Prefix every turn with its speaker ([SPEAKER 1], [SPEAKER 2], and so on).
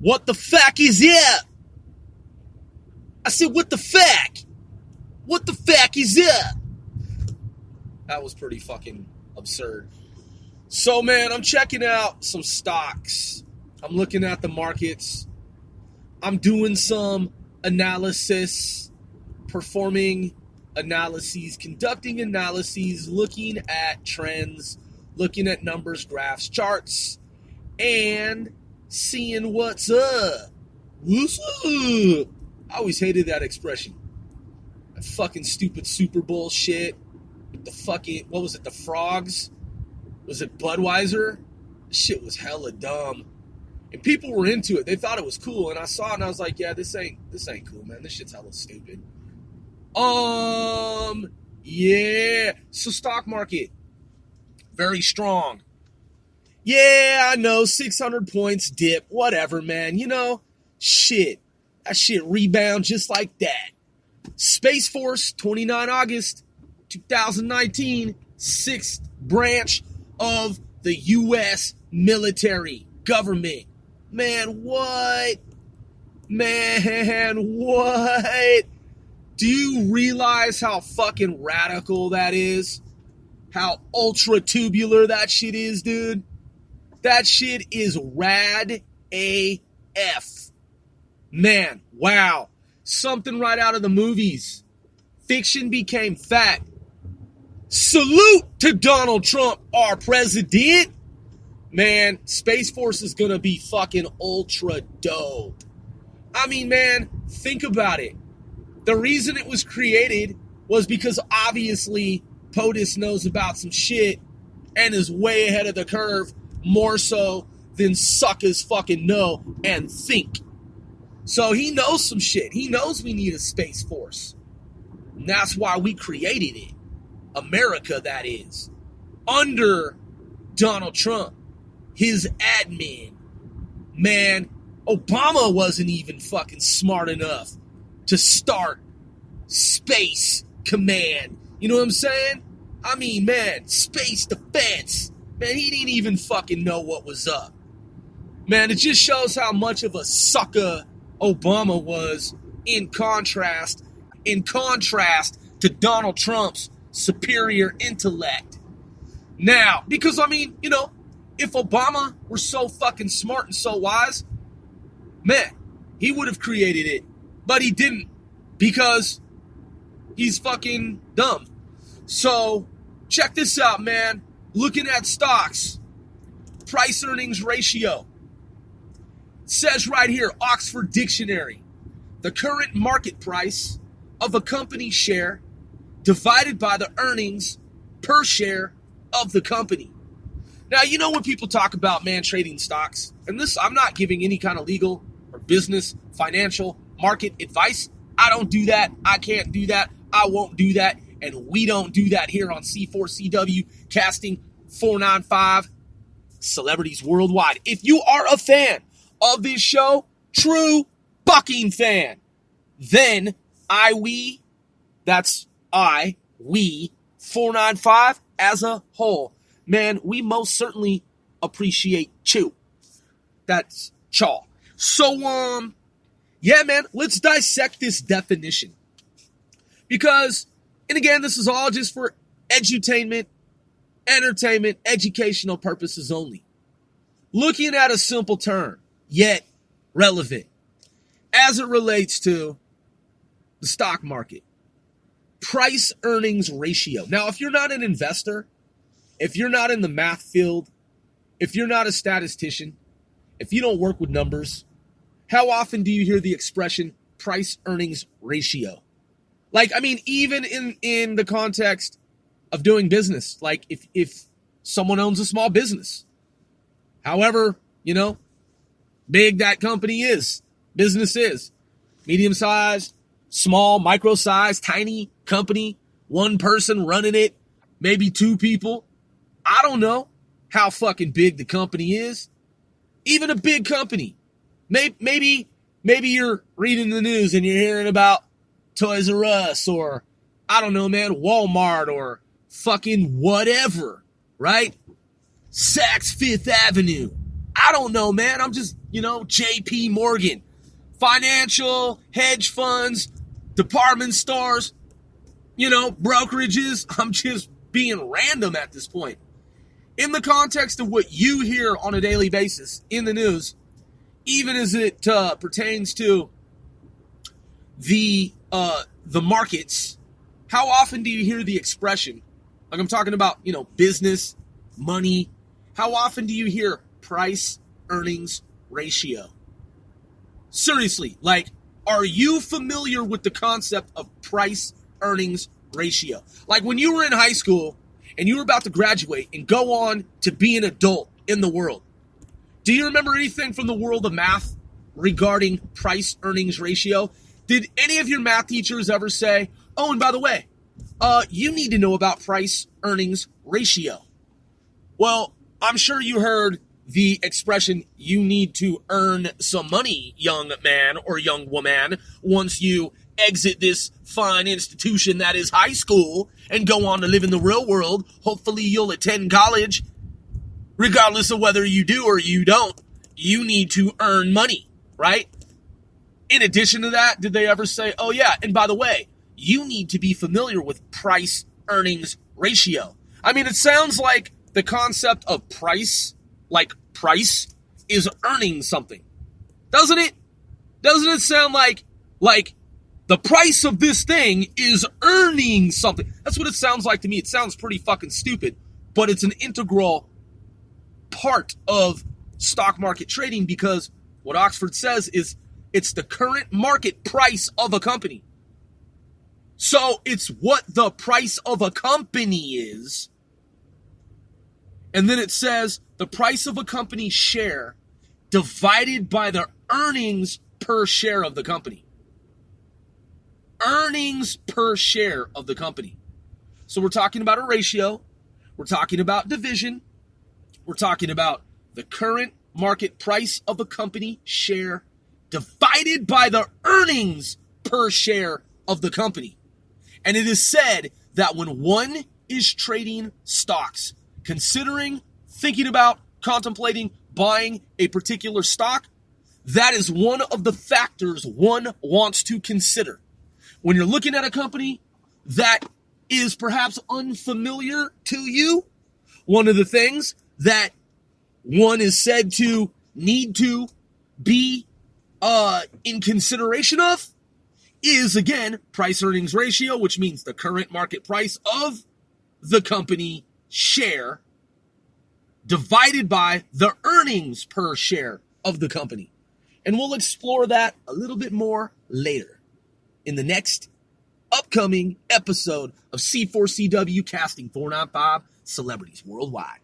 [SPEAKER 1] What the fuck is it? I said, what the fuck? What the fuck is it? That was pretty fucking absurd. So, man, I'm checking out some stocks. I'm looking at the markets. I'm doing some analysis, performing analyses, conducting analyses, looking at trends, looking at numbers, graphs, charts, and seeing what's up. What's up? I always hated that expression. That fucking stupid Super Bowl shit. With the fucking, what was it, the frogs? Was it Budweiser? Shit was hella dumb. And people were into it. They thought it was cool. And I saw it and I was like, yeah, this ain't cool, man. This shit's hella stupid. Yeah. So stock market, very strong. Yeah, I know, 600 points dip, whatever, man. You know, shit. That shit rebound just like that. Space Force, 29 August 2019, 6th branch of the U.S. military government. Man, what? Man, what? Do you realize how fucking radical that is? How ultra tubular that shit is, dude? That shit is rad AF. Man, wow. Something right out of the movies. Fiction became fact. Salute to Donald Trump, our president. Man, Space Force is going to be fucking ultra dope. I mean, man, think about it. The reason it was created was because obviously POTUS knows about some shit and is way ahead of the curve, more so than suckers fucking know and think. So he knows some shit. He knows we need a Space Force. And that's why we created it. America, that is. Under Donald Trump, his admin. Man, Obama wasn't even fucking smart enough to start Space Command. You know what I'm saying? I mean, man, space defense. Man, he didn't even fucking know what was up. Man, it just shows how much of a sucker Obama was in contrast to Donald Trump's superior intellect. Now, because, I mean, you know, if Obama were so fucking smart and so wise, man, he would have created it. But he didn't, because he's fucking dumb. So, check this out, man. Looking at stocks, price-earnings ratio. It says right here, Oxford Dictionary, the current market price of a company share divided by the earnings per share of the company. Now, you know when people talk about, man, trading stocks, and this, I'm not giving any kind of legal or business, financial, market advice. I don't do that. I can't do that. I won't do that. And we don't do that here on C4CW Casting 495 Celebrities Worldwide. If you are a fan of this show, true fucking fan, then we 495 as a whole, man, we most certainly appreciate you. That's chaw. So, yeah, man, let's dissect this definition. Because, and again, this is all just for edutainment, entertainment, educational purposes only. Looking at a simple term, yet relevant, as it relates to the stock market. Price-earnings ratio. Now, if you're not an investor, if you're not in the math field, if you're not a statistician, if you don't work with numbers, how often do you hear the expression price-earnings ratio? Like, I mean, even in the context of doing business, like if someone owns a small business, however, you know, big that company is, business is, medium-sized, small, micro-sized, tiny company, one person running it, maybe two people. I don't know how fucking big the company is. Even a big company. Maybe you're reading the news and you're hearing about Toys R Us or, I don't know, man, Walmart or fucking whatever, right? Saks Fifth Avenue. I don't know, man. I'm just, JP Morgan. Financial, hedge funds, department stores, brokerages. I'm just being random at this point. In the context of what you hear on a daily basis in the news, even as it pertains to the markets, how often do you hear the expression, like I'm talking about, business, money, how often do you hear price earnings ratio? Seriously, like, are you familiar with the concept of price earnings ratio? Like when you were in high school and you were about to graduate and go on to be an adult in the world, do you remember anything from the world of math regarding price earnings ratio? Did any of your math teachers ever say, oh, and by the way, you need to know about price earnings ratio? Well, I'm sure you heard the expression, you need to earn some money, young man or young woman, once you exit this fine institution that is high school and go on to live in the real world. Hopefully you'll attend college. Regardless of whether you do or you don't, you need to earn money, right? In addition to that, did they ever say, oh yeah, and by the way, you need to be familiar with price earnings ratio? I mean, it sounds like the concept of price, like price, is earning something. Doesn't it? Doesn't it sound like the price of this thing is earning something? That's what it sounds like to me. It sounds pretty fucking stupid, but it's an integral part of stock market trading, because what Oxford says is it's the current market price of a company. So it's what the price of a company is. And then it says the price of a company's share divided by the earnings per share of the company. Earnings per share of the company. So we're talking about a ratio. We're talking about division. We're talking about the current market price of a company share divided by the earnings per share of the company. And it is said that when one is trading stocks, considering, thinking about, contemplating buying a particular stock, that is one of the factors one wants to consider. When you're looking at a company that is perhaps unfamiliar to you, one of the things that one is said to need to be in consideration of is, again, price earnings ratio, which means the current market price of the company share divided by the earnings per share of the company. And we'll explore that a little bit more later in the next upcoming episode of C4CW Casting 495 Celebrities Worldwide.